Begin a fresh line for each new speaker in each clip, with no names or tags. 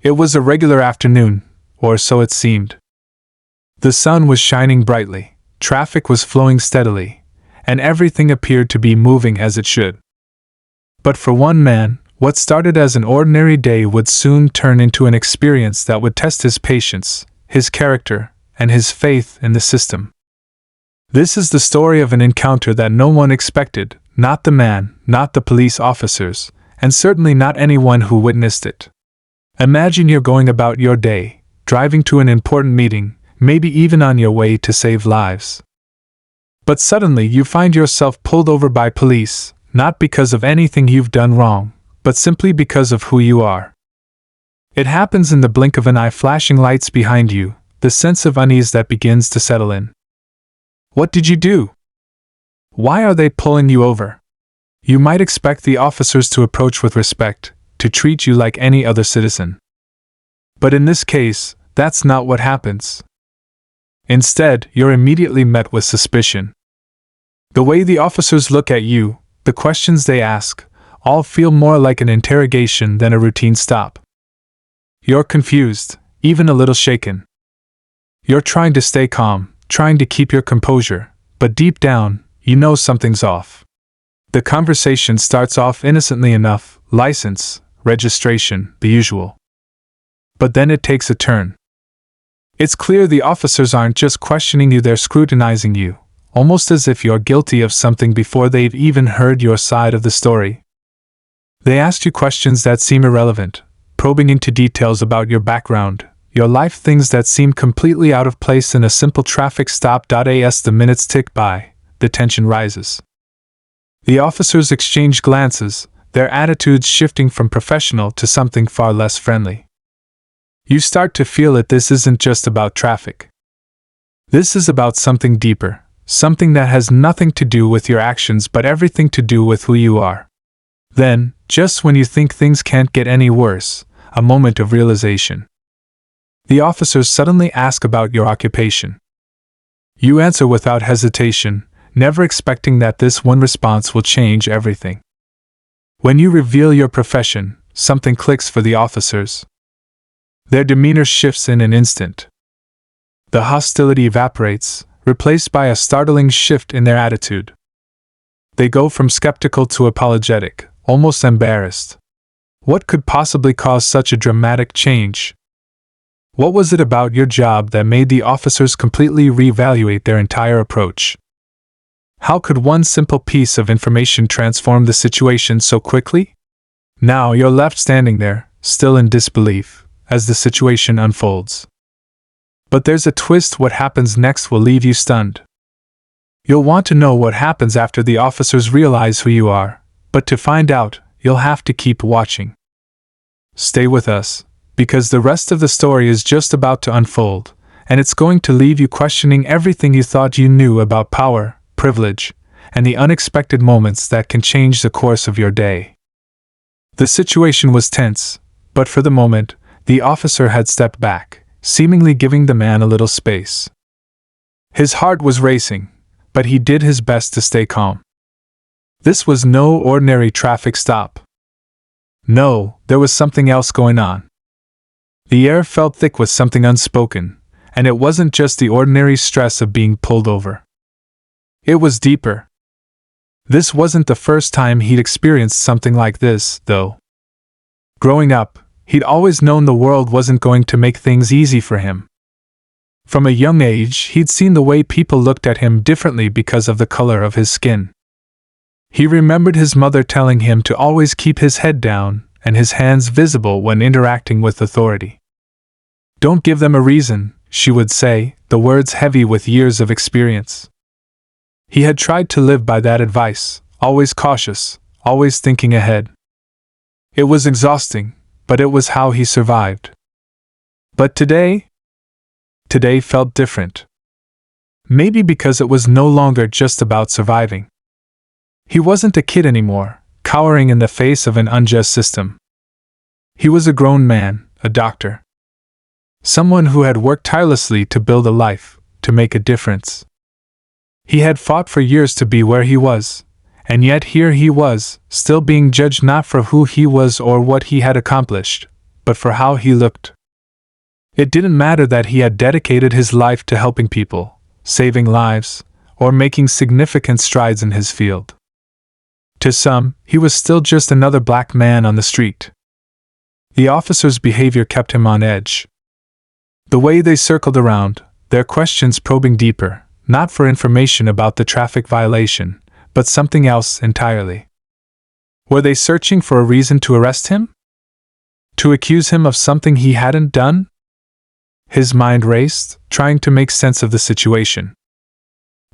It was a regular afternoon, or so it seemed. The sun was shining brightly, traffic was flowing steadily, and everything appeared to be moving as it should. But for one man, what started as an ordinary day would soon turn into an experience that would test his patience, his character, and his faith in the system. This is the story of an encounter that no one expected, not the man, not the police officers, and certainly not anyone who witnessed it. Imagine you're going about your day, driving to an important meeting, maybe even on your way to save lives. But suddenly you find yourself pulled over by police, not because of anything you've done wrong, but simply because of who you are. It happens in the blink of an eye, flashing lights behind you, the sense of unease that begins to settle in. What did you do? Why are they pulling you over? You might expect the officers to approach with respect, to treat you like any other citizen. But in this case, that's not what happens. Instead, you're immediately met with suspicion. The way the officers look at you, the questions they ask, all feel more like an interrogation than a routine stop. You're confused, even a little shaken. You're trying to stay calm, trying to keep your composure, but deep down, you know something's off. The conversation starts off innocently enough, license, registration, the usual. But then it takes a turn. It's clear the officers aren't just questioning you, they're scrutinizing you, almost as if you're guilty of something before they've even heard your side of the story. They ask you questions that seem irrelevant, probing into details about your background, your life, things that seem completely out of place in a simple traffic stop. As the minutes tick by, the tension rises. The officers exchange glances, their attitudes shifting from professional to something far less friendly. You start to feel that this isn't just about traffic. This is about something deeper, something that has nothing to do with your actions but everything to do with who you are. Then, just when you think things can't get any worse, a moment of realization. The officers suddenly ask about your occupation. You answer without hesitation, never expecting that this one response will change everything. When you reveal your profession, something clicks for the officers. Their demeanor shifts in an instant. The hostility evaporates, replaced by a startling shift in their attitude. They go from skeptical to apologetic, almost embarrassed. What could possibly cause such a dramatic change? What was it about your job that made the officers completely reevaluate their entire approach? How could one simple piece of information transform the situation so quickly? Now you're left standing there, still in disbelief, as the situation unfolds. But there's a twist. What happens next will leave you stunned. You'll want to know what happens after the officers realize who you are, but to find out, you'll have to keep watching. Stay with us, because the rest of the story is just about to unfold, and it's going to leave you questioning everything you thought you knew about power, privilege, and the unexpected moments that can change the course of your day. The situation was tense, but for the moment, the officer had stepped back, seemingly giving the man a little space. His heart was racing, but he did his best to stay calm. This was no ordinary traffic stop. No, there was something else going on. The air felt thick with something unspoken, and it wasn't just the ordinary stress of being pulled over. It was deeper. This wasn't the first time he'd experienced something like this, though. Growing up, he'd always known the world wasn't going to make things easy for him. From a young age, he'd seen the way people looked at him differently because of the color of his skin. He remembered his mother telling him to always keep his head down and his hands visible when interacting with authority. "Don't give them a reason," she would say, the words heavy with years of experience. He had tried to live by that advice, always cautious, always thinking ahead. It was exhausting, but it was how he survived. But today felt different. Maybe because it was no longer just about surviving. He wasn't a kid anymore, cowering in the face of an unjust system. He was a grown man, a doctor. Someone who had worked tirelessly to build a life, to make a difference. He had fought for years to be where he was, and yet here he was, still being judged not for who he was or what he had accomplished, but for how he looked. It didn't matter that he had dedicated his life to helping people, saving lives, or making significant strides in his field. To some, he was still just another black man on the street. The officer's behavior kept him on edge. The way they circled around, their questions probing deeper, not for information about the traffic violation, but something else entirely. Were they searching for a reason to arrest him? To accuse him of something he hadn't done? His mind raced, trying to make sense of the situation.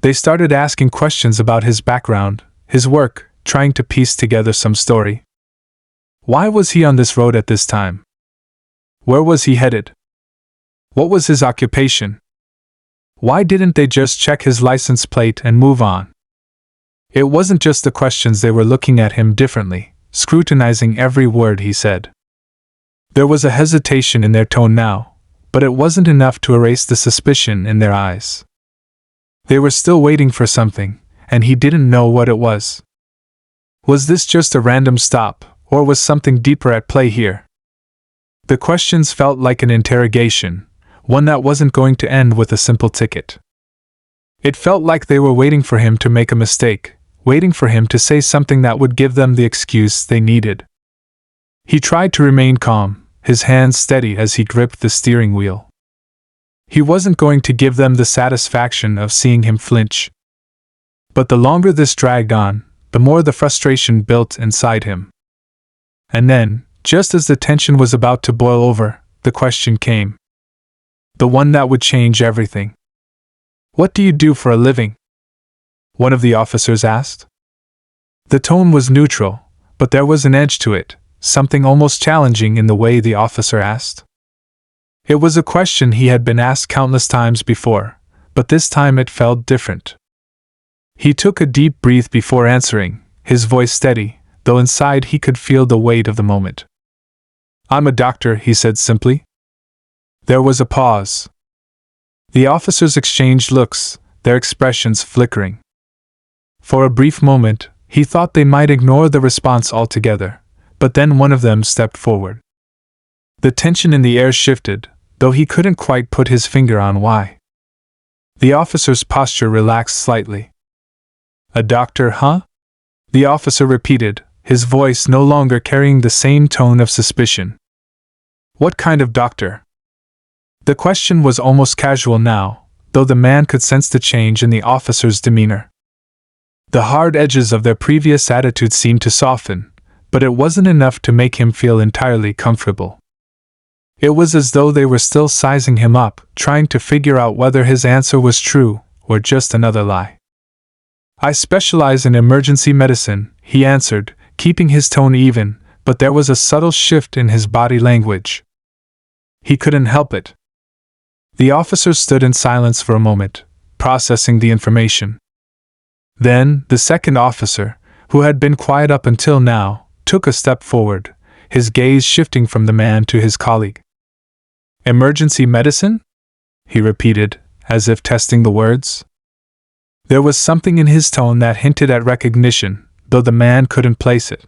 They started asking questions about his background, his work, trying to piece together some story. Why was he on this road at this time? Where was he headed? What was his occupation? Why didn't they just check his license plate and move on? It wasn't just the questions, they were looking at him differently, scrutinizing every word he said. There was a hesitation in their tone now, but it wasn't enough to erase the suspicion in their eyes. They were still waiting for something, and he didn't know what it was. Was this just a random stop, or was something deeper at play here? The questions felt like an interrogation, one that wasn't going to end with a simple ticket. It felt like they were waiting for him to make a mistake, waiting for him to say something that would give them the excuse they needed. He tried to remain calm, his hands steady as he gripped the steering wheel. He wasn't going to give them the satisfaction of seeing him flinch. But the longer this dragged on, the more the frustration built inside him. And then, just as the tension was about to boil over, the question came. The one that would change everything. "What do you do for a living?" one of the officers asked. The tone was neutral, but there was an edge to it, something almost challenging in the way the officer asked. It was a question he had been asked countless times before, but this time it felt different. He took a deep breath before answering, his voice steady, though inside he could feel the weight of the moment. "I'm a doctor," he said simply. There was a pause. The officers exchanged looks, their expressions flickering. For a brief moment, he thought they might ignore the response altogether, but then one of them stepped forward. The tension in the air shifted, though he couldn't quite put his finger on why. The officer's posture relaxed slightly. "A doctor, huh?" the officer repeated, his voice no longer carrying the same tone of suspicion. "What kind of doctor?" The question was almost casual now, though the man could sense the change in the officer's demeanor. The hard edges of their previous attitude seemed to soften, but it wasn't enough to make him feel entirely comfortable. It was as though they were still sizing him up, trying to figure out whether his answer was true or just another lie. "I specialize in emergency medicine," he answered, keeping his tone even, but there was a subtle shift in his body language. He couldn't help it. The officer stood in silence for a moment, processing the information. Then, the second officer, who had been quiet up until now, took a step forward, his gaze shifting from the man to his colleague. "Emergency medicine?" he repeated, as if testing the words. There was something in his tone that hinted at recognition, though the man couldn't place it.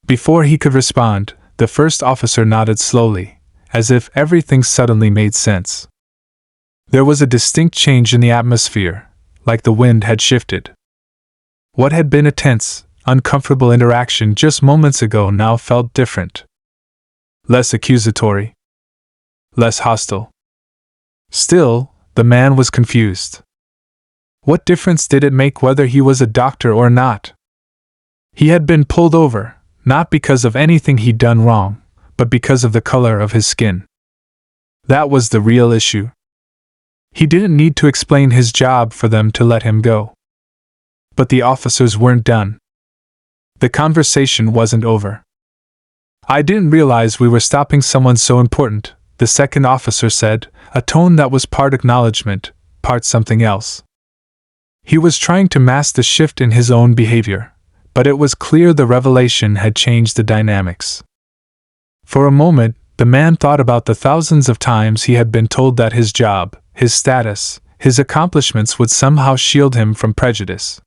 Before he could respond, the first officer nodded slowly, as if everything suddenly made sense. There was a distinct change in the atmosphere, like the wind had shifted. What had been a tense, uncomfortable interaction just moments ago now felt different. Less accusatory. Less hostile. Still, the man was confused. What difference did it make whether he was a doctor or not? He had been pulled over, not because of anything he'd done wrong, but because of the color of his skin. That was the real issue. He didn't need to explain his job for them to let him go. But the officers weren't done. The conversation wasn't over. "I didn't realize we were stopping someone so important," the second officer said, a tone that was part acknowledgement, part something else. He was trying to mask the shift in his own behavior, but it was clear the revelation had changed the dynamics. For a moment, the man thought about the thousands of times he had been told that his job, his status, his accomplishments would somehow shield him from prejudice.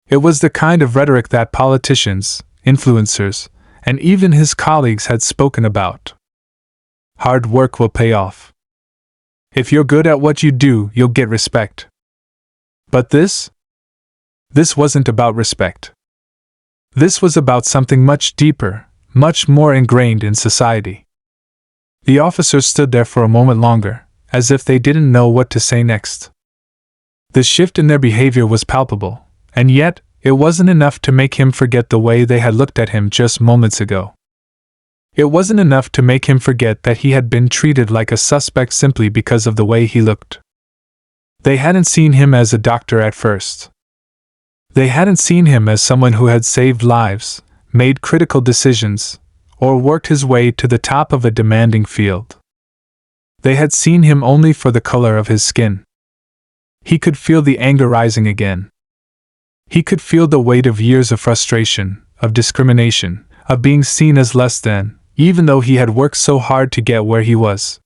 It was the kind of rhetoric that politicians, influencers, and even his colleagues had spoken about. Hard work will pay off. If you're good at what you do, you'll get respect. But this wasn't about respect. This was about something much deeper, much more ingrained in society. The officers stood there for a moment longer, as if they didn't know what to say next. The shift in their behavior was palpable, and yet, it wasn't enough to make him forget the way they had looked at him just moments ago. It wasn't enough to make him forget that he had been treated like a suspect simply because of the way he looked. They hadn't seen him as a doctor at first. They hadn't seen him as someone who had saved lives, made critical decisions, or worked his way to the top of a demanding field. They had seen him only for the color of his skin. He could feel the anger rising again. He could feel the weight of years of frustration, of discrimination, of being seen as less than, even though he had worked so hard to get where he was.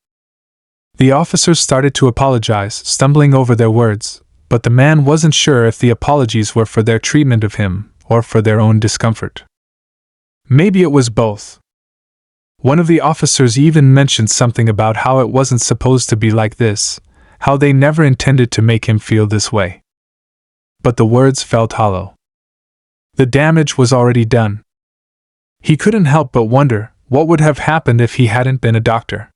The officers started to apologize, stumbling over their words, but the man wasn't sure if the apologies were for their treatment of him, or for their own discomfort. Maybe it was both. One of the officers even mentioned something about how it wasn't supposed to be like this, how they never intended to make him feel this way. But the words felt hollow. The damage was already done. He couldn't help but wonder what would have happened if he hadn't been a doctor.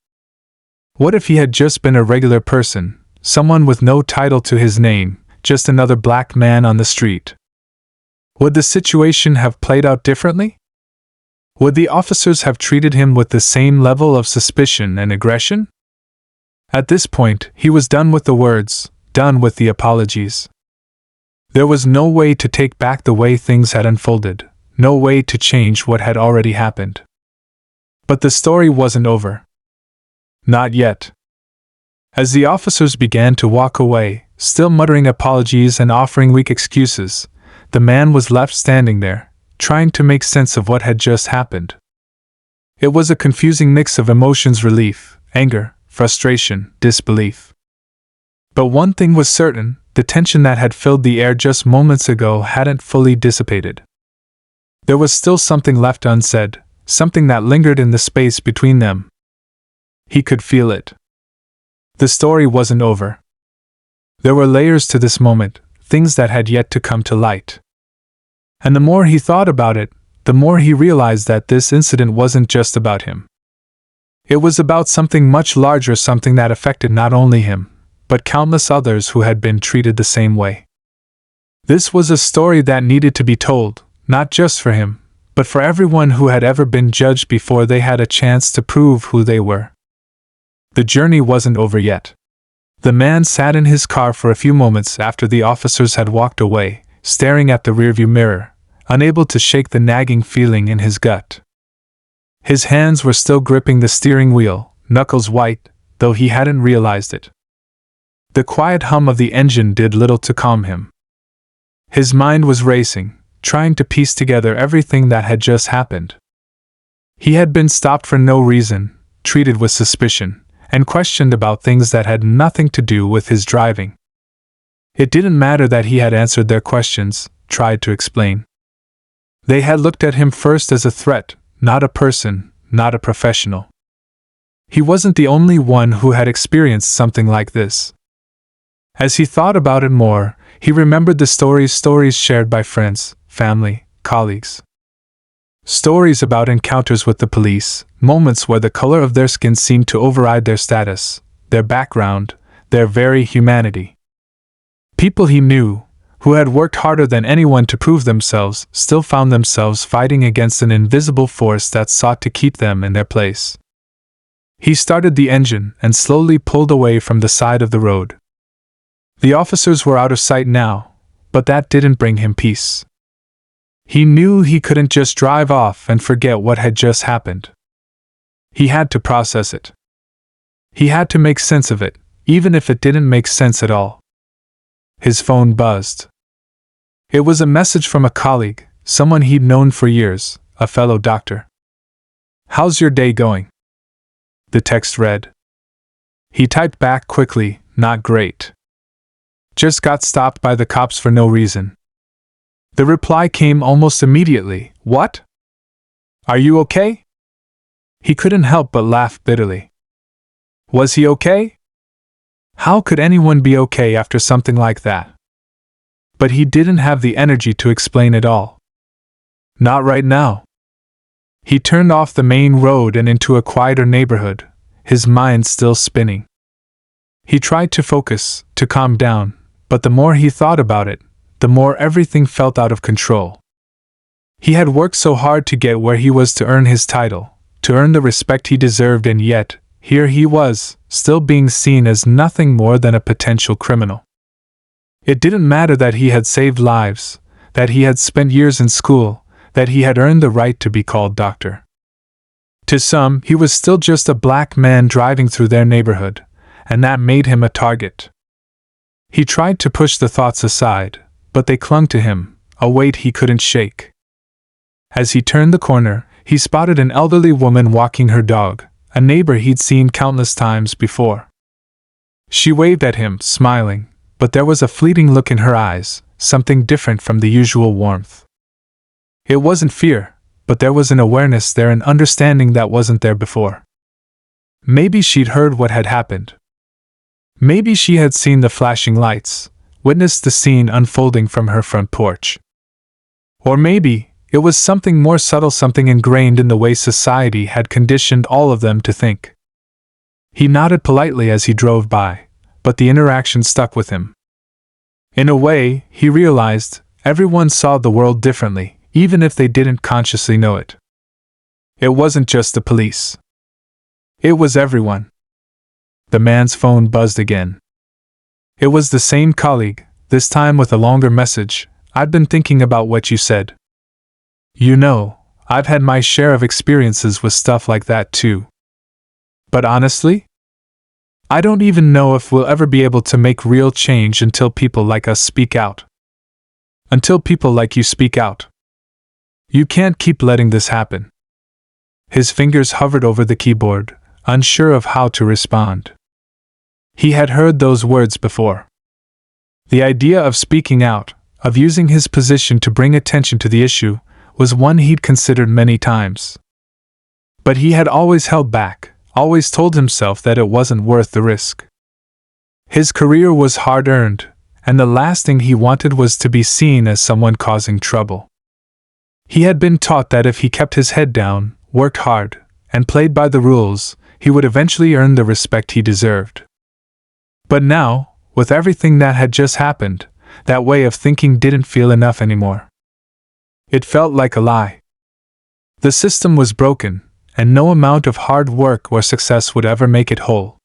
What if he had just been a regular person, someone with no title to his name, just another black man on the street? Would the situation have played out differently? Would the officers have treated him with the same level of suspicion and aggression? At this point, he was done with the words, done with the apologies. There was no way to take back the way things had unfolded, no way to change what had already happened. But the story wasn't over. Not yet. As the officers began to walk away, still muttering apologies and offering weak excuses, the man was left standing there, trying to make sense of what had just happened. It was a confusing mix of emotions: relief, anger, frustration, disbelief. But one thing was certain: the tension that had filled the air just moments ago hadn't fully dissipated. There was still something left unsaid, something that lingered in the space between them. He could feel it. The story wasn't over. There were layers to this moment, things that had yet to come to light. And the more he thought about it, the more he realized that this incident wasn't just about him. It was about something much larger, something that affected not only him, but countless others who had been treated the same way. This was a story that needed to be told, not just for him, but for everyone who had ever been judged before they had a chance to prove who they were. The journey wasn't over yet. The man sat in his car for a few moments after the officers had walked away, staring at the rearview mirror, unable to shake the nagging feeling in his gut. His hands were still gripping the steering wheel, knuckles white, though he hadn't realized it. The quiet hum of the engine did little to calm him. His mind was racing, trying to piece together everything that had just happened. He had been stopped for no reason, treated with suspicion, and questioned about things that had nothing to do with his driving. It didn't matter that he had answered their questions, tried to explain. They had looked at him first as a threat, not a person, not a professional. He wasn't the only one who had experienced something like this. As he thought about it more, he remembered the stories shared by friends, family, colleagues. Stories about encounters with the police, moments where the color of their skin seemed to override their status, their background, their very humanity. People he knew, who had worked harder than anyone to prove themselves, still found themselves fighting against an invisible force that sought to keep them in their place. He started the engine and slowly pulled away from the side of the road. The officers were out of sight now, but that didn't bring him peace. He knew he couldn't just drive off and forget what had just happened. He had to process it. He had to make sense of it, even if it didn't make sense at all. His phone buzzed. It was a message from a colleague, someone he'd known for years, a fellow doctor. "How's your day going?" the text read. He typed back quickly, "Not great. Just got stopped by the cops for no reason." The reply came almost immediately, "What?" Are you okay? He couldn't help but laugh bitterly. Was he okay? How could anyone be okay after something like that? But he didn't have the energy to explain it all. Not right now. He turned off the main road and into a quieter neighborhood, his mind still spinning. He tried to focus, to calm down, but the more he thought about it, the more everything felt out of control. He had worked so hard to get where he was, to earn his title, to earn the respect he deserved, and yet, here he was, still being seen as nothing more than a potential criminal. It didn't matter that he had saved lives, that he had spent years in school, that he had earned the right to be called doctor. To some, he was still just a black man driving through their neighborhood, and that made him a target. He tried to push the thoughts aside, but they clung to him, a weight he couldn't shake. As he turned the corner, he spotted an elderly woman walking her dog, a neighbor he'd seen countless times before. She waved at him, smiling, but there was a fleeting look in her eyes, something different from the usual warmth. It wasn't fear, but there was an awareness there, an understanding that wasn't there before. Maybe she'd heard what had happened. Maybe she had seen the flashing lights, witnessed the scene unfolding from her front porch. Or maybe it was something more subtle, something ingrained in the way society had conditioned all of them to think. He nodded politely as he drove by, but the interaction stuck with him. In a way, he realized, everyone saw the world differently, even if they didn't consciously know it. It wasn't just the police. It was everyone. The man's phone buzzed again. It was the same colleague, this time with a longer message. "I'd been thinking about what you said. You know, I've had my share of experiences with stuff like that too. But honestly, I don't even know if we'll ever be able to make real change until people like us speak out. Until people like you speak out. You can't keep letting this happen." His fingers hovered over the keyboard, unsure of how to respond. He had heard those words before. The idea of speaking out, of using his position to bring attention to the issue, was one he'd considered many times. But he had always held back, always told himself that it wasn't worth the risk. His career was hard-earned, and the last thing he wanted was to be seen as someone causing trouble. He had been taught that if he kept his head down, worked hard, and played by the rules, he would eventually earn the respect he deserved. But now, with everything that had just happened, that way of thinking didn't feel enough anymore. It felt like a lie. The system was broken, and no amount of hard work or success would ever make it whole.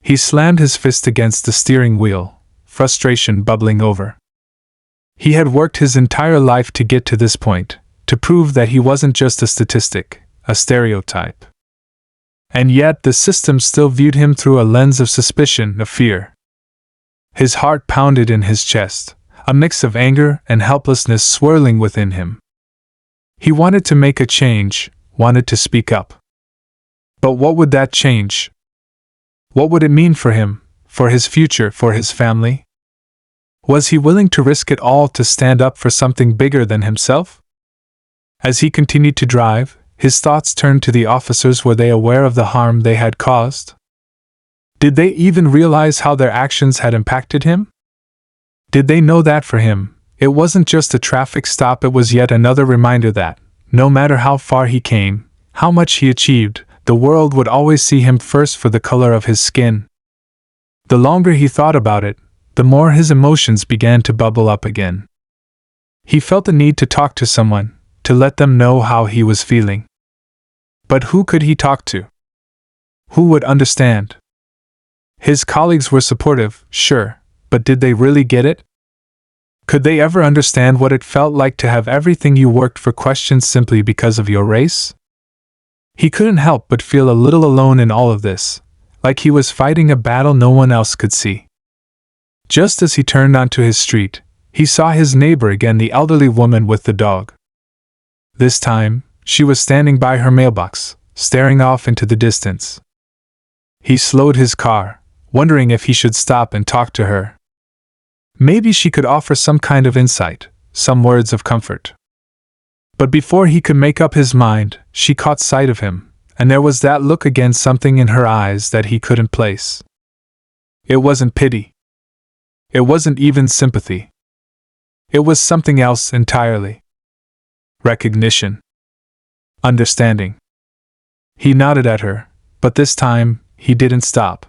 He slammed his fist against the steering wheel, frustration bubbling over. He had worked his entire life to get to this point, to prove that he wasn't just a statistic, a stereotype. And yet the system still viewed him through a lens of suspicion, of fear. His heart pounded in his chest, a mix of anger and helplessness swirling within him. He wanted to make a change, wanted to speak up. But what would that change? What would it mean for him, for his future, for his family? Was he willing to risk it all to stand up for something bigger than himself? As he continued to drive, his thoughts turned to the officers. Were they aware of the harm they had caused? Did they even realize how their actions had impacted him? Did they know that for him, it wasn't just a traffic stop, it was yet another reminder that, no matter how far he came, how much he achieved, the world would always see him first for the color of his skin? The longer he thought about it, the more his emotions began to bubble up again. He felt the need to talk to someone, to let them know how he was feeling. But who could he talk to? Who would understand? His colleagues were supportive, sure, but did they really get it? Could they ever understand what it felt like to have everything you worked for questioned simply because of your race? He couldn't help but feel a little alone in all of this, like he was fighting a battle no one else could see. Just as he turned onto his street, he saw his neighbor again, the elderly woman with the dog. This time, she was standing by her mailbox, staring off into the distance. He slowed his car, wondering if he should stop and talk to her. Maybe she could offer some kind of insight, some words of comfort. But before he could make up his mind, she caught sight of him, and there was that look again, something in her eyes that he couldn't place. It wasn't pity. It wasn't even sympathy. It was something else entirely. Recognition. Understanding. He nodded at her, but this time, he didn't stop.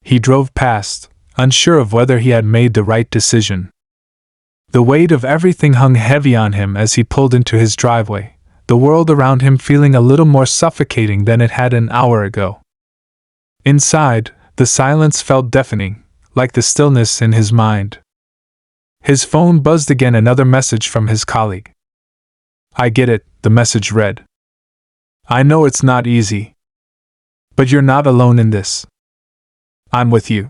He drove past, unsure of whether he had made the right decision. The weight of everything hung heavy on him as he pulled into his driveway, the world around him feeling a little more suffocating than it had an hour ago. Inside, the silence felt deafening, like the stillness in his mind. His phone buzzed again, another message from his colleague. "I get it," the message read. "I know it's not easy. But you're not alone in this. I'm with you."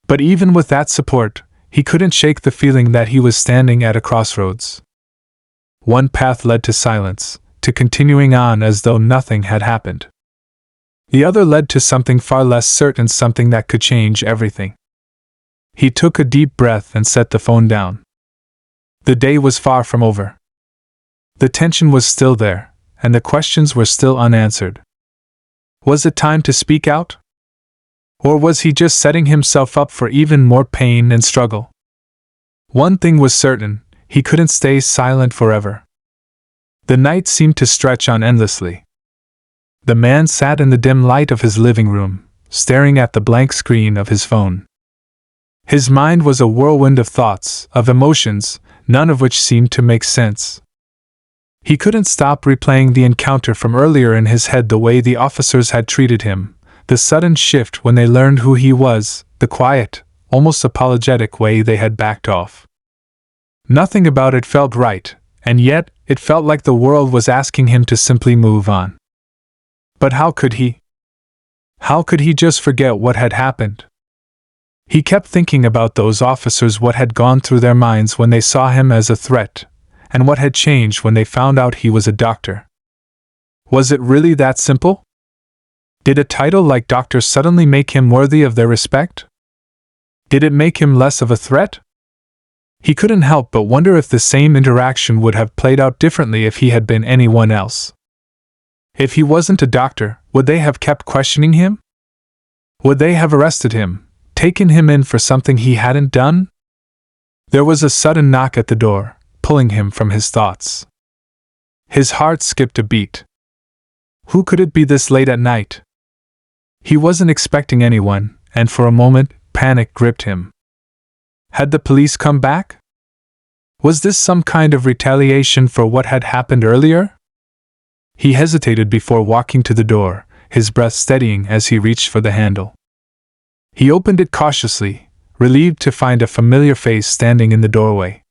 But even with that support, he couldn't shake the feeling that he was standing at a crossroads. One path led to silence, to continuing on as though nothing had happened. The other led to something far less certain, something that could change everything. He took a deep breath and set the phone down. The day was far from over. The tension was still there, and the questions were still unanswered. Was it time to speak out? Or was he just setting himself up for even more pain and struggle? One thing was certain, he couldn't stay silent forever. The night seemed to stretch on endlessly. The man sat in the dim light of his living room, staring at the blank screen of his phone. His mind was a whirlwind of thoughts, of emotions, none of which seemed to make sense. He couldn't stop replaying the encounter from earlier in his head, the way the officers had treated him, the sudden shift when they learned who he was, the quiet, almost apologetic way they had backed off. Nothing about it felt right, and yet, it felt like the world was asking him to simply move on. But how could he? How could he just forget what had happened? He kept thinking about those officers, what had gone through their minds when they saw him as a threat, and what had changed when they found out he was a doctor. Was it really that simple? Did a title like doctor suddenly make him worthy of their respect? Did it make him less of a threat? He couldn't help but wonder if the same interaction would have played out differently if he had been anyone else. If he wasn't a doctor, would they have kept questioning him? Would they have arrested him, taken him in for something he hadn't done? There was a sudden knock at the door, pulling him from his thoughts. His heart skipped a beat. Who could it be this late at night? He wasn't expecting anyone, and for a moment, panic gripped him. Had the police come back? Was this some kind of retaliation for what had happened earlier? He hesitated before walking to the door, his breath steadying as he reached for the handle. He opened it cautiously, relieved to find a familiar face standing in the doorway.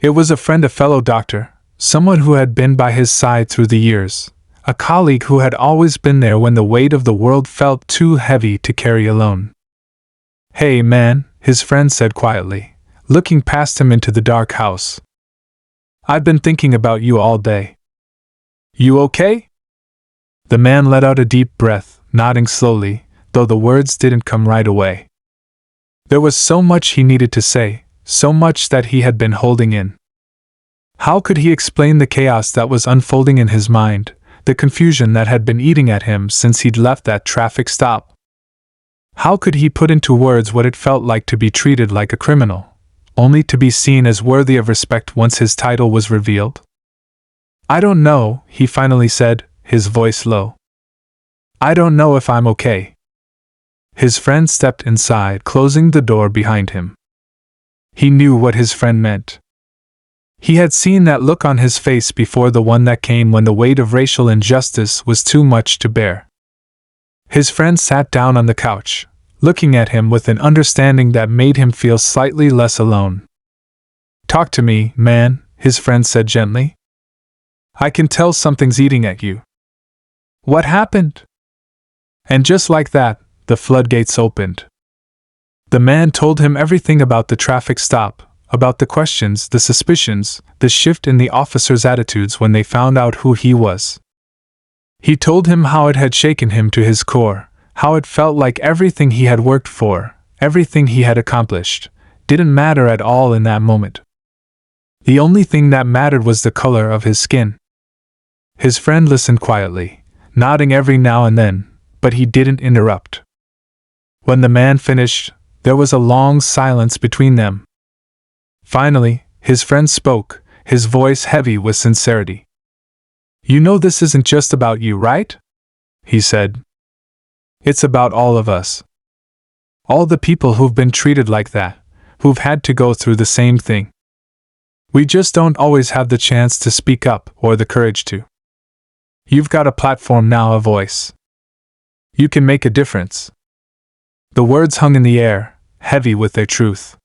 It was a friend, a fellow doctor, someone who had been by his side through the years, a colleague who had always been there when the weight of the world felt too heavy to carry alone. "Hey man," his friend said quietly, looking past him into the dark house. "I've been thinking about you all day. You okay?" The man let out a deep breath, nodding slowly, though the words didn't come right away. There was so much he needed to say, so much that he had been holding in. How could he explain the chaos that was unfolding in his mind, the confusion that had been eating at him since he'd left that traffic stop? How could he put into words what it felt like to be treated like a criminal, only to be seen as worthy of respect once his title was revealed? "I don't know," he finally said, his voice low. "I don't know if I'm okay." His friend stepped inside, closing the door behind him. He knew what his friend meant. He had seen that look on his face before, the one that came when the weight of racial injustice was too much to bear. His friend sat down on the couch, looking at him with an understanding that made him feel slightly less alone. "Talk to me, man," his friend said gently. "I can tell something's eating at you. What happened?" And just like that, the floodgates opened. The man told him everything about the traffic stop, about the questions, the suspicions, the shift in the officers' attitudes when they found out who he was. He told him how it had shaken him to his core, how it felt like everything he had worked for, everything he had accomplished, didn't matter at all in that moment. The only thing that mattered was the color of his skin. His friend listened quietly, nodding every now and then, but he didn't interrupt. When the man finished, there was a long silence between them. Finally, his friend spoke, his voice heavy with sincerity. "You know this isn't just about you, right?" he said. "It's about all of us. All the people who've been treated like that, who've had to go through the same thing. We just don't always have the chance to speak up or the courage to. You've got a platform now, a voice. You can make a difference." The words hung in the air, heavy with their truth.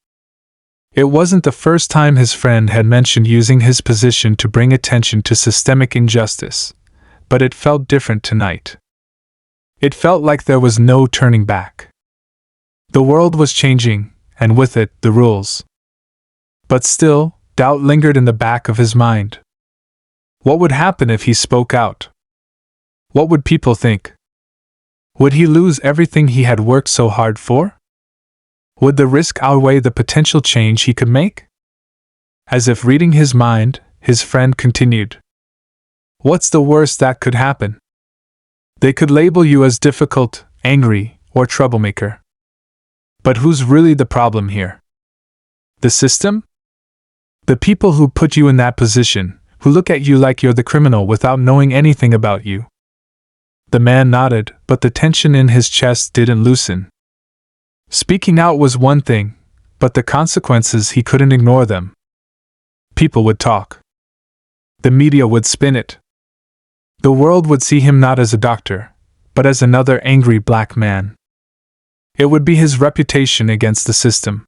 It wasn't the first time his friend had mentioned using his position to bring attention to systemic injustice, but it felt different tonight. It felt like there was no turning back. The world was changing, and with it, the rules. But still, doubt lingered in the back of his mind. What would happen if he spoke out? What would people think? Would he lose everything he had worked so hard for? Would the risk outweigh the potential change he could make? As if reading his mind, his friend continued. "What's the worst that could happen? They could label you as difficult, angry, or troublemaker. But who's really the problem here? The system? The people who put you in that position, who look at you like you're the criminal without knowing anything about you." The man nodded, but the tension in his chest didn't loosen. Speaking out was one thing, but the consequences, he couldn't ignore them. People would talk. The media would spin it. The world would see him not as a doctor, but as another angry black man. It would be his reputation against the system.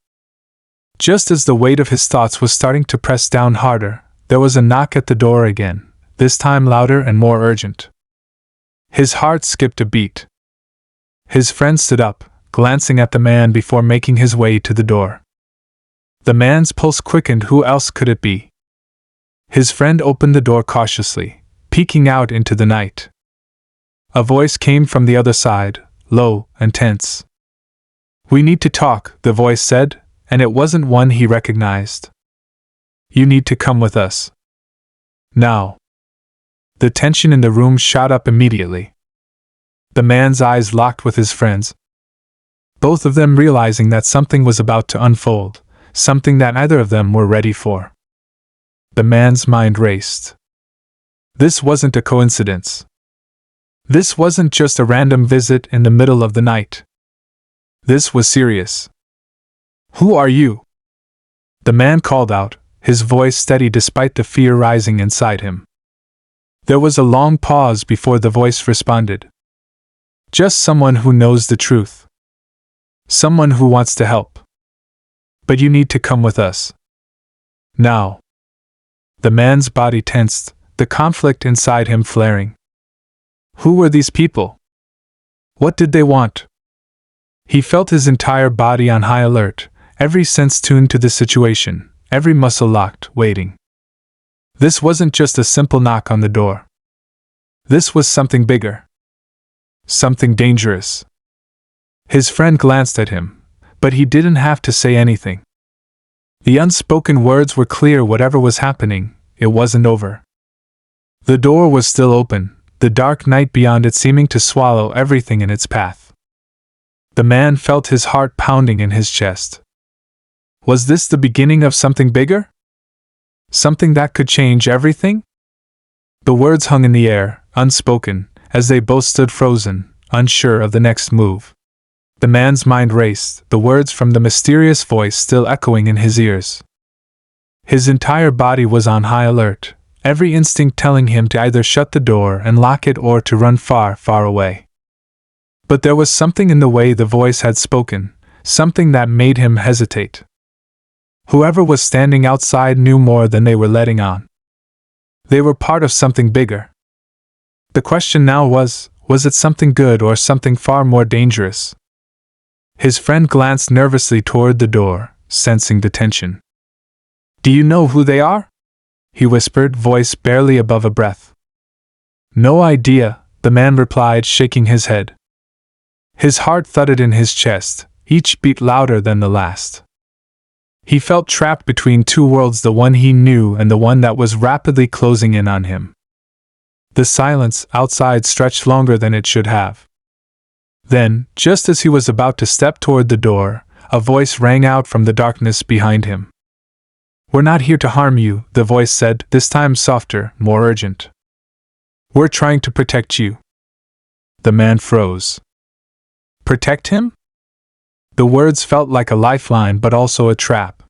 Just as the weight of his thoughts was starting to press down harder, there was a knock at the door again, this time louder and more urgent. His heart skipped a beat. His friend stood up, glancing at the man before making his way to the door. The man's pulse quickened. Who else could it be? His friend opened the door cautiously, peeking out into the night. A voice came from the other side, low and tense. "We need to talk," the voice said, and it wasn't one he recognized. "You need to come with us. Now." The tension in the room shot up immediately. The man's eyes locked with his friend's, both of them realizing that something was about to unfold, something that neither of them were ready for. The man's mind raced. This wasn't a coincidence. This wasn't just a random visit in the middle of the night. This was serious. "Who are you?" the man called out, his voice steady despite the fear rising inside him. There was a long pause before the voice responded. "Just someone who knows the truth. Someone who wants to help. But you need to come with us. Now." The man's body tensed, the conflict inside him flaring. Who were these people? What did they want? He felt his entire body on high alert, every sense tuned to the situation, every muscle locked, waiting. This wasn't just a simple knock on the door. This was something bigger. Something dangerous. His friend glanced at him, but he didn't have to say anything. The unspoken words were clear. Whatever was happening, it wasn't over. The door was still open, the dark night beyond it seeming to swallow everything in its path. The man felt his heart pounding in his chest. Was this the beginning of something bigger? Something that could change everything? The words hung in the air, unspoken, as they both stood frozen, unsure of the next move. The man's mind raced, the words from the mysterious voice still echoing in his ears. His entire body was on high alert, every instinct telling him to either shut the door and lock it or to run far, far away. But there was something in the way the voice had spoken, something that made him hesitate. Whoever was standing outside knew more than they were letting on. They were part of something bigger. The question now was it something good or something far more dangerous? His friend glanced nervously toward the door, sensing the tension. "Do you know who they are?" he whispered, voice barely above a breath. "No idea," the man replied, shaking his head. His heart thudded in his chest, each beat louder than the last. He felt trapped between two worlds, the one he knew and the one that was rapidly closing in on him. The silence outside stretched longer than it should have. Then, just as he was about to step toward the door, a voice rang out from the darkness behind him. "We're not here to harm you," the voice said, this time softer, more urgent. "We're trying to protect you." The man froze. Protect him? The words felt like a lifeline but also a trap.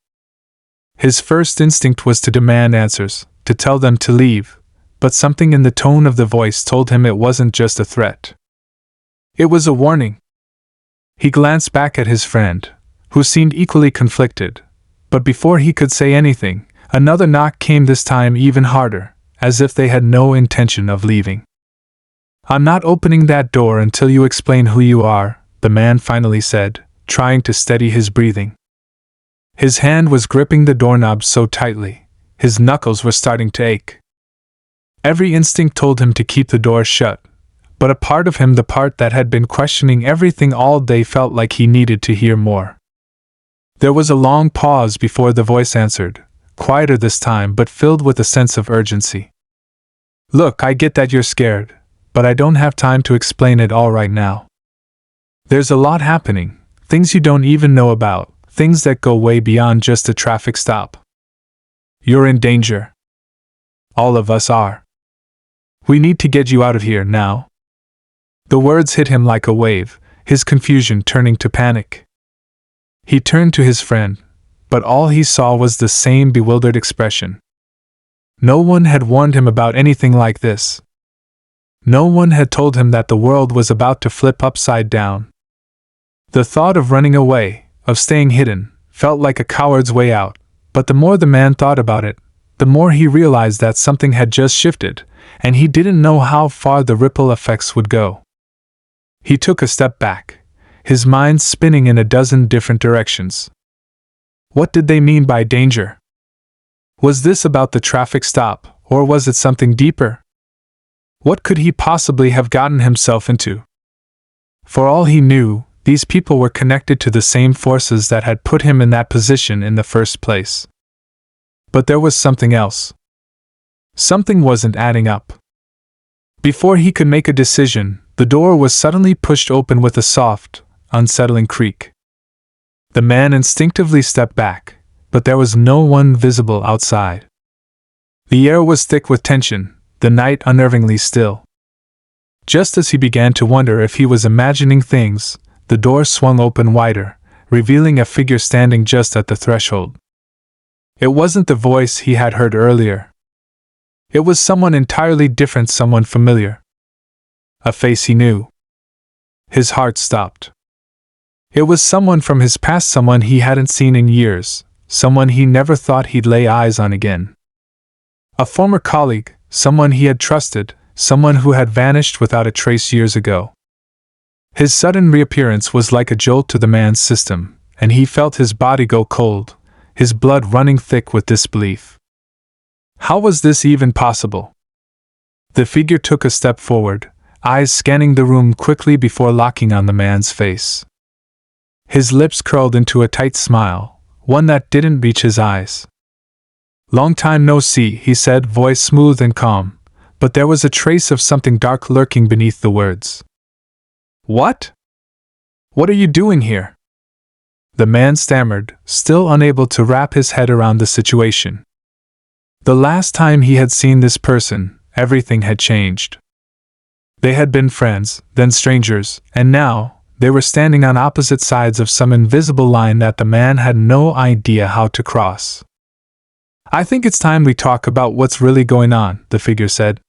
His first instinct was to demand answers, to tell them to leave, but something in the tone of the voice told him it wasn't just a threat. It was a warning. He glanced back at his friend, who seemed equally conflicted, but before he could say anything, another knock came, this time even harder, as if they had no intention of leaving. "I'm not opening that door until you explain who you are," the man finally said, trying to steady his breathing. His hand was gripping the doorknob so tightly, his knuckles were starting to ache. Every instinct told him to keep the door shut, but a part of him, the part that had been questioning everything all day, felt like he needed to hear more. There was a long pause before the voice answered, quieter this time but filled with a sense of urgency. "Look, I get that you're scared, but I don't have time to explain it all right now. There's a lot happening, things you don't even know about, things that go way beyond just a traffic stop. You're in danger. All of us are. We need to get you out of here now." The words hit him like a wave, his confusion turning to panic. He turned to his friend, but all he saw was the same bewildered expression. No one had warned him about anything like this. No one had told him that the world was about to flip upside down. The thought of running away, of staying hidden, felt like a coward's way out, but the more the man thought about it, the more he realized that something had just shifted, and he didn't know how far the ripple effects would go. He took a step back, his mind spinning in a dozen different directions. What did they mean by danger? Was this about the traffic stop, or was it something deeper? What could he possibly have gotten himself into? For all he knew, these people were connected to the same forces that had put him in that position in the first place. But there was something else. Something wasn't adding up. Before he could make a decision, the door was suddenly pushed open with a soft, unsettling creak. The man instinctively stepped back, but there was no one visible outside. The air was thick with tension, the night unnervingly still. Just as he began to wonder if he was imagining things, the door swung open wider, revealing a figure standing just at the threshold. It wasn't the voice he had heard earlier. It was someone entirely different, someone familiar. A face he knew. His heart stopped. It was someone from his past, someone he hadn't seen in years, someone he never thought he'd lay eyes on again. A former colleague, someone he had trusted, someone who had vanished without a trace years ago. His sudden reappearance was like a jolt to the man's system, and he felt his body go cold, his blood running thick with disbelief. How was this even possible? The figure took a step forward, eyes scanning the room quickly before locking on the man's face. His lips curled into a tight smile, one that didn't reach his eyes. "Long time no see," he said, voice smooth and calm, but there was a trace of something dark lurking beneath the words. "What? What are you doing here?" The man stammered, still unable to wrap his head around the situation. The last time he had seen this person, everything had changed. They had been friends, then strangers, and now, they were standing on opposite sides of some invisible line that the man had no idea how to cross. "I think it's time we talk about what's really going on," the figure said.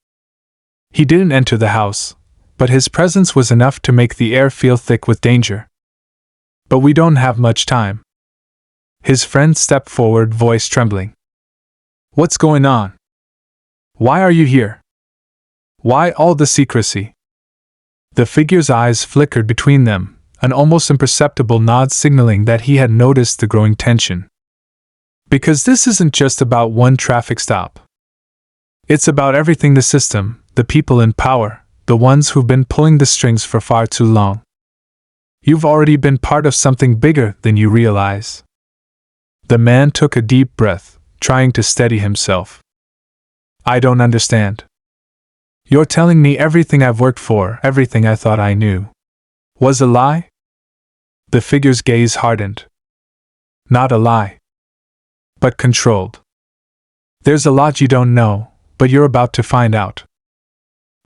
He didn't enter the house, but his presence was enough to make the air feel thick with danger. "But we don't have much time." His friend stepped forward, voice trembling. "What's going on? Why are you here? Why all the secrecy?" The figure's eyes flickered between them, an almost imperceptible nod signaling that he had noticed the growing tension. "Because this isn't just about one traffic stop. It's about everything, the system, the people in power, the ones who've been pulling the strings for far too long. You've already been part of something bigger than you realize." The man took a deep breath, trying to steady himself. I don't understand. You're telling me everything I've worked for, everything I thought I knew, was a lie? The figure's gaze hardened. Not a lie, but controlled. There's a lot you don't know, but you're about to find out.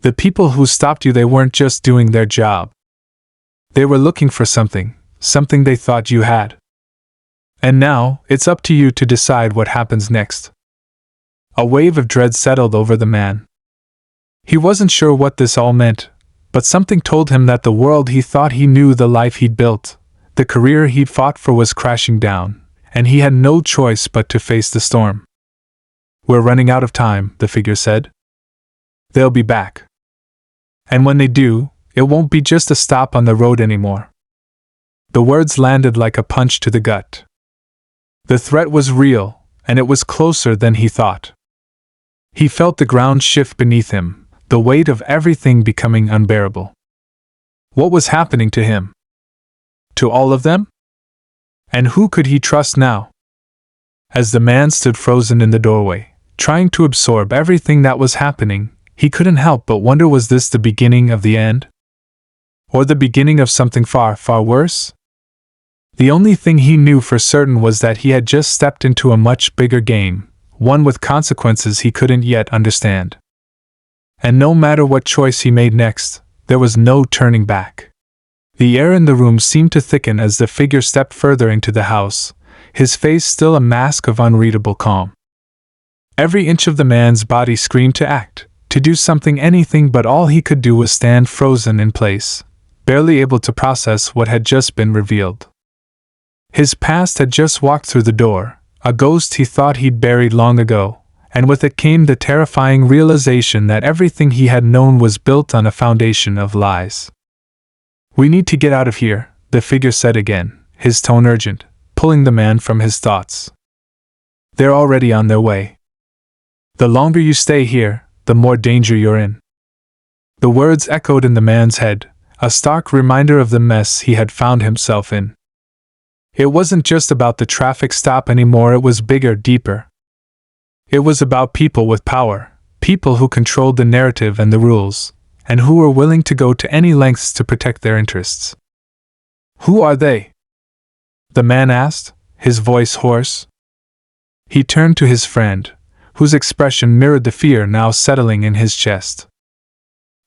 The people who stopped you, they weren't just doing their job. They were looking for something they thought you had. And now, it's up to you to decide what happens next. A wave of dread settled over the man. He wasn't sure what this all meant, but something told him that the world he thought he knew, the life he'd built, the career he'd fought for was crashing down, and he had no choice but to face the storm. We're running out of time, the figure said. They'll be back. And when they do, it won't be just a stop on the road anymore. The words landed like a punch to the gut. The threat was real, and it was closer than he thought. He felt the ground shift beneath him, the weight of everything becoming unbearable. What was happening to him? To all of them? And who could he trust now? As the man stood frozen in the doorway, trying to absorb everything that was happening, he couldn't help but wonder, was this the beginning of the end? Or the beginning of something far, far worse? The only thing he knew for certain was that he had just stepped into a much bigger game, one with consequences he couldn't yet understand. And no matter what choice he made next, there was no turning back. The air in the room seemed to thicken as the figure stepped further into the house, his face still a mask of unreadable calm. Every inch of the man's body screamed to act, to do something, anything, but all he could do was stand frozen in place, barely able to process what had just been revealed. His past had just walked through the door, a ghost he thought he'd buried long ago, and with it came the terrifying realization that everything he had known was built on a foundation of lies. We need to get out of here, the figure said again, his tone urgent, pulling the man from his thoughts. They're already on their way. The longer you stay here, the more danger you're in. The words echoed in the man's head, a stark reminder of the mess he had found himself in. It wasn't just about the traffic stop anymore, it was bigger, deeper. It was about people with power, people who controlled the narrative and the rules, and who were willing to go to any lengths to protect their interests. Who are they? The man asked, his voice hoarse. He turned to his friend, whose expression mirrored the fear now settling in his chest.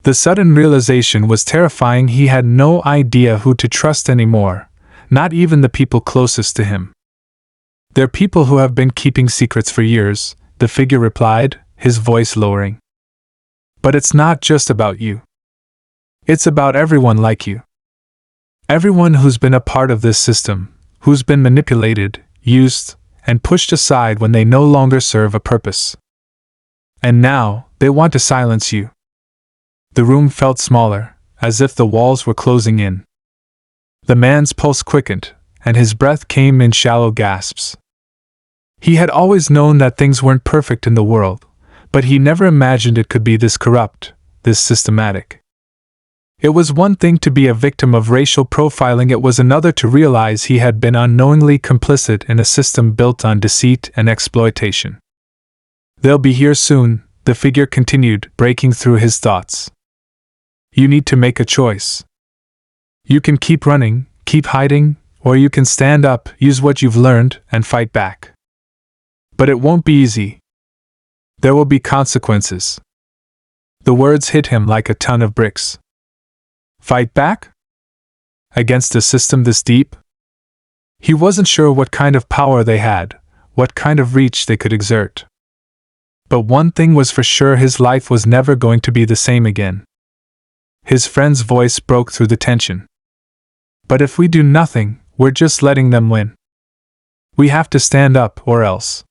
The sudden realization was terrifying. He had no idea who to trust anymore, not even the people closest to him. They're people who have been keeping secrets for years, the figure replied, his voice lowering. But it's not just about you. It's about everyone like you. Everyone who's been a part of this system, who's been manipulated, used, and pushed aside when they no longer serve a purpose. And now, they want to silence you. The room felt smaller, as if the walls were closing in. The man's pulse quickened, and his breath came in shallow gasps. He had always known that things weren't perfect in the world, but he never imagined it could be this corrupt, this systematic. It was one thing to be a victim of racial profiling, it was another to realize he had been unknowingly complicit in a system built on deceit and exploitation. They'll be here soon, the figure continued, breaking through his thoughts. You need to make a choice. You can keep running, keep hiding, or you can stand up, use what you've learned, and fight back. But it won't be easy. There will be consequences. The words hit him like a ton of bricks. Fight back? Against a system this deep? He wasn't sure what kind of power they had, what kind of reach they could exert. But one thing was for sure, his life was never going to be the same again. His friend's voice broke through the tension. But if we do nothing, we're just letting them win. We have to stand up, or else.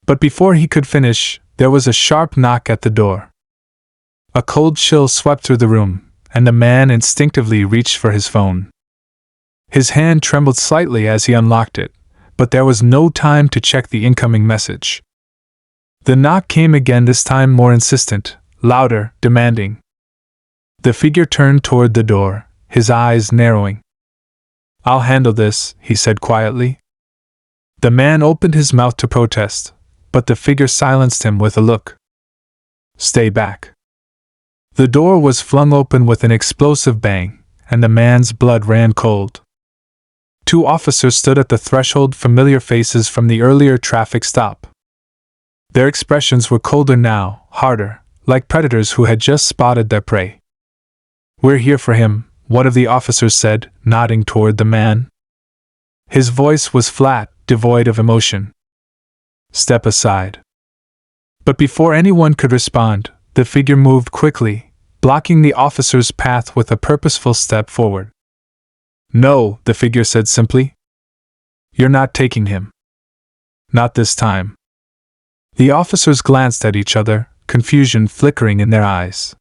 But before he could finish, there was a sharp knock at the door. A cold chill swept through the room, and the man instinctively reached for his phone. His hand trembled slightly as he unlocked it, but there was no time to check the incoming message. The knock came again, this time more insistent, louder, demanding. The figure turned toward the door, his eyes narrowing. I'll handle this, he said quietly. The man opened his mouth to protest, but the figure silenced him with a look. Stay back. The door was flung open with an explosive bang, and the man's blood ran cold. Two officers stood at the threshold, familiar faces from the earlier traffic stop. Their expressions were colder now, harder, like predators who had just spotted their prey. We're here for him, one of the officers said, nodding toward the man. His voice was flat, devoid of emotion. Step aside. But before anyone could respond, the figure moved quickly, blocking the officer's path with a purposeful step forward. No, the figure said simply. You're not taking him. Not this time. The officers glanced at each other, confusion flickering in their eyes.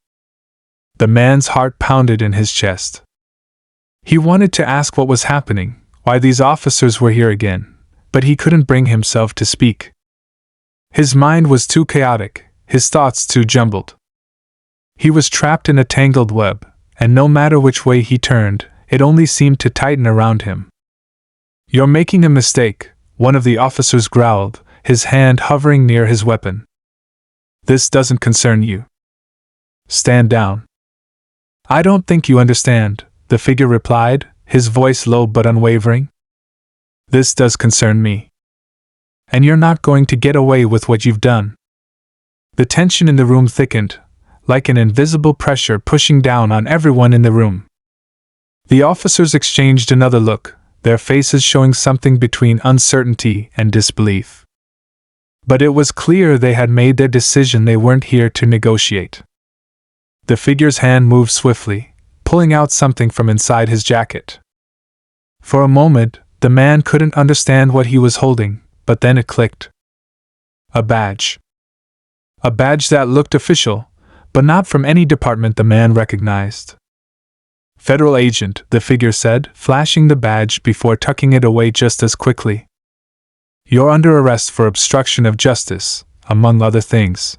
The man's heart pounded in his chest. He wanted to ask what was happening, why these officers were here again, but he couldn't bring himself to speak. His mind was too chaotic, his thoughts too jumbled. He was trapped in a tangled web, and no matter which way he turned, it only seemed to tighten around him. You're making a mistake, one of the officers growled, his hand hovering near his weapon. This doesn't concern you. Stand down. I don't think you understand, the figure replied, his voice low but unwavering. This does concern me. And you're not going to get away with what you've done. The tension in the room thickened, like an invisible pressure pushing down on everyone in the room. The officers exchanged another look, their faces showing something between uncertainty and disbelief. But it was clear they had made their decision. They weren't here to negotiate. The figure's hand moved swiftly, pulling out something from inside his jacket. For a moment, the man couldn't understand what he was holding, but then it clicked. A badge. A badge that looked official, but not from any department the man recognized. Federal agent, the figure said, flashing the badge before tucking it away just as quickly. You're under arrest for obstruction of justice, among other things.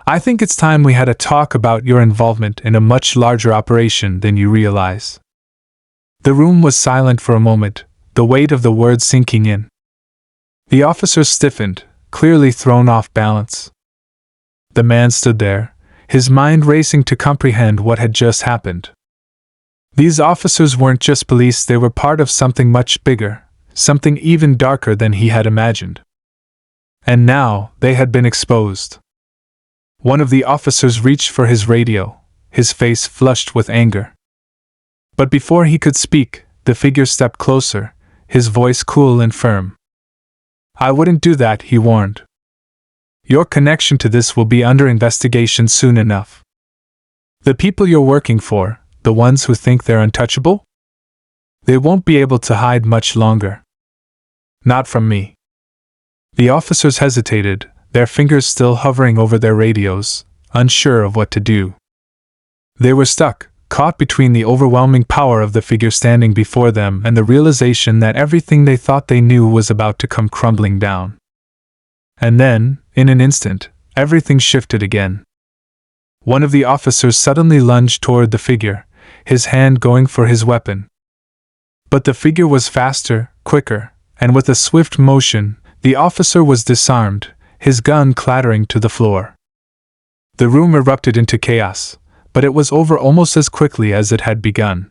I think it's time we had a talk about your involvement in a much larger operation than you realize. The room was silent for a moment, the weight of the words sinking in. The officer stiffened, clearly thrown off balance. The man stood there, his mind racing to comprehend what had just happened. These officers weren't just police, they were part of something much bigger, something even darker than he had imagined. And now, they had been exposed. One of the officers reached for his radio, his face flushed with anger. But before he could speak, the figure stepped closer, his voice cool and firm. I wouldn't do that, he warned. Your connection to this will be under investigation soon enough. The people you're working for, the ones who think they're untouchable? They won't be able to hide much longer. Not from me. The officers hesitated, their fingers still hovering over their radios, unsure of what to do. They were stuck, caught between the overwhelming power of the figure standing before them and the realization that everything they thought they knew was about to come crumbling down. And then, in an instant, everything shifted again. One of the officers suddenly lunged toward the figure, his hand going for his weapon. But the figure was faster, quicker, and with a swift motion, the officer was disarmed, his gun clattering to the floor. The room erupted into chaos, but it was over almost as quickly as it had begun.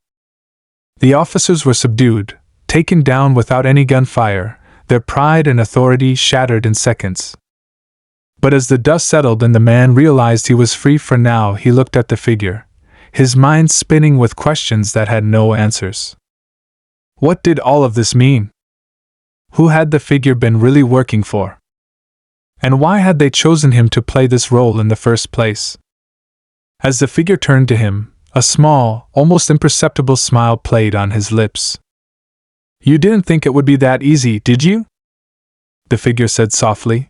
The officers were subdued, taken down without any gunfire, their pride and authority shattered in seconds. But as the dust settled and the man realized he was free for now, he looked at the figure, his mind spinning with questions that had no answers. What did all of this mean? Who had the figure been really working for? And why had they chosen him to play this role in the first place? As the figure turned to him, a small, almost imperceptible smile played on his lips. You didn't think it would be that easy, did you? The figure said softly.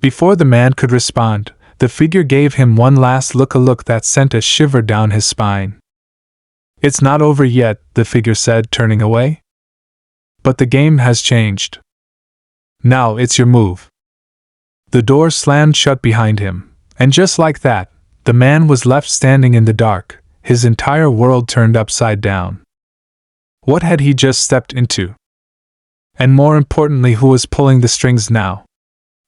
Before the man could respond, the figure gave him one last look, a look that sent a shiver down his spine. It's not over yet, the figure said, turning away. But the game has changed. Now it's your move. The door slammed shut behind him, and just like that, the man was left standing in the dark, his entire world turned upside down. What had he just stepped into? And more importantly, who was pulling the strings now?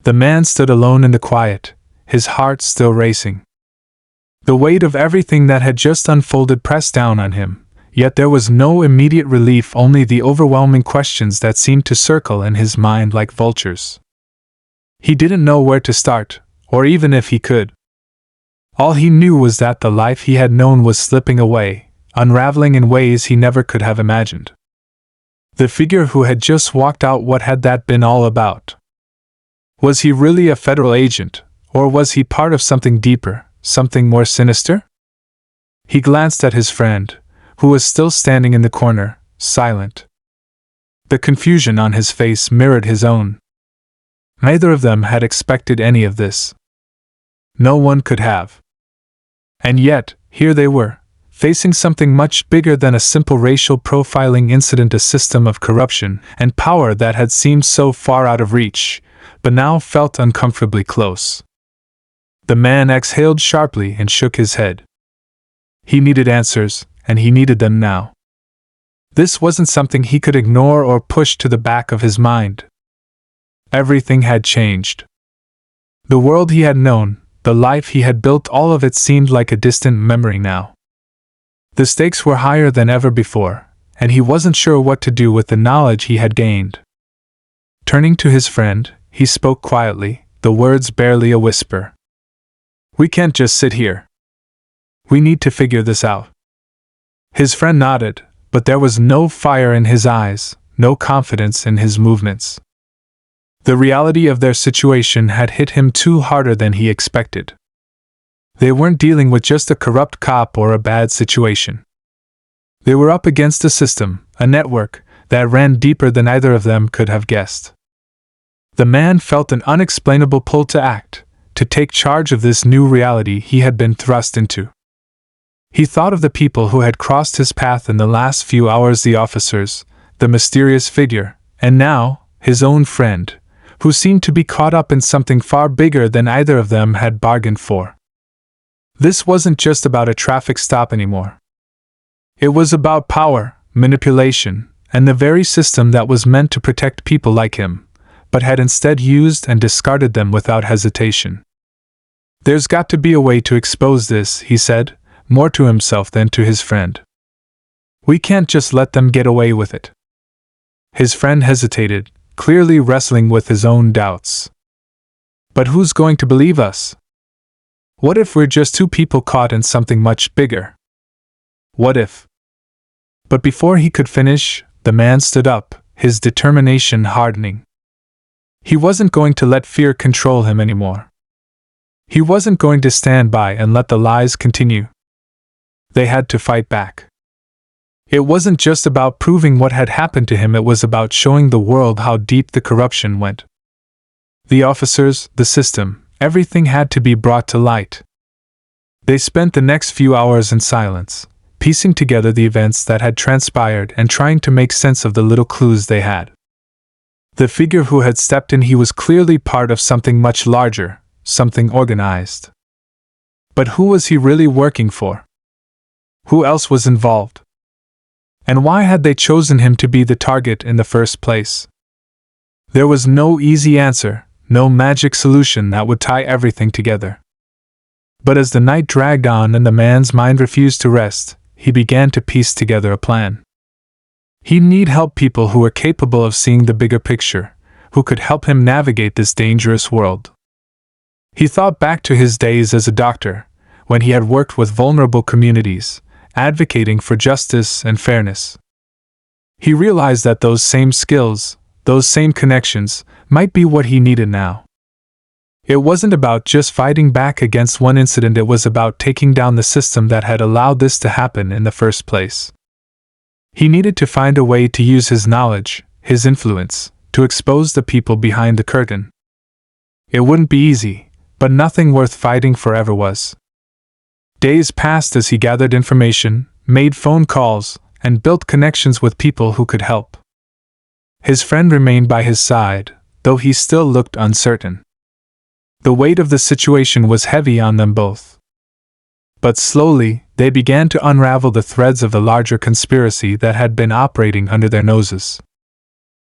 The man stood alone in the quiet, his heart still racing. The weight of everything that had just unfolded pressed down on him, yet there was no immediate relief, only the overwhelming questions that seemed to circle in his mind like vultures. He didn't know where to start, or even if he could. All he knew was that the life he had known was slipping away, unraveling in ways he never could have imagined. The figure who had just walked out, what had that been all about? Was he really a federal agent, or was he part of something deeper, something more sinister? He glanced at his friend, who was still standing in the corner, silent. The confusion on his face mirrored his own. Neither of them had expected any of this. No one could have. And yet, here they were, facing something much bigger than a simple racial profiling incident, a system of corruption and power that had seemed so far out of reach, but now felt uncomfortably close. The man exhaled sharply and shook his head. He needed answers, and he needed them now. This wasn't something he could ignore or push to the back of his mind. Everything had changed. The world he had known, the life he had built, all of it seemed like a distant memory now. The stakes were higher than ever before, and he wasn't sure what to do with the knowledge he had gained. Turning to his friend, he spoke quietly, the words barely a whisper. "We can't just sit here. We need to figure this out." His friend nodded, but there was no fire in his eyes, no confidence in his movements. The reality of their situation had hit him too harder than he expected. They weren't dealing with just a corrupt cop or a bad situation. They were up against a system, a network, that ran deeper than either of them could have guessed. The man felt an unexplainable pull to act, to take charge of this new reality he had been thrust into. He thought of the people who had crossed his path in the last few hours, the officers, the mysterious figure, and now, his own friend, who seemed to be caught up in something far bigger than either of them had bargained for. This wasn't just about a traffic stop anymore. It was about power, manipulation, and the very system that was meant to protect people like him, but had instead used and discarded them without hesitation. "There's got to be a way to expose this," he said, more to himself than to his friend. "We can't just let them get away with it." His friend hesitated, clearly wrestling with his own doubts. "But who's going to believe us? What if we're just two people caught in something much bigger? What if?" But before he could finish, the man stood up, his determination hardening. He wasn't going to let fear control him anymore. He wasn't going to stand by and let the lies continue. They had to fight back. It wasn't just about proving what had happened to him, it was about showing the world how deep the corruption went. The officers, the system, everything had to be brought to light. They spent the next few hours in silence, piecing together the events that had transpired and trying to make sense of the little clues they had. The figure who had stepped in, he was clearly part of something much larger, something organized. But who was he really working for? Who else was involved? And why had they chosen him to be the target in the first place? There was no easy answer, no magic solution that would tie everything together. But as the night dragged on and the man's mind refused to rest, he began to piece together a plan. He'd need help, people who were capable of seeing the bigger picture, who could help him navigate this dangerous world. He thought back to his days as a doctor, when he had worked with vulnerable communities, advocating for justice and fairness. He realized that those same skills, those same connections, might be what he needed now. It wasn't about just fighting back against one incident, it was about taking down the system that had allowed this to happen in the first place. He needed to find a way to use his knowledge, his influence, to expose the people behind the curtain. It wouldn't be easy, but nothing worth fighting for ever was. Days passed as he gathered information, made phone calls, and built connections with people who could help. His friend remained by his side, though he still looked uncertain. The weight of the situation was heavy on them both. But slowly, they began to unravel the threads of the larger conspiracy that had been operating under their noses.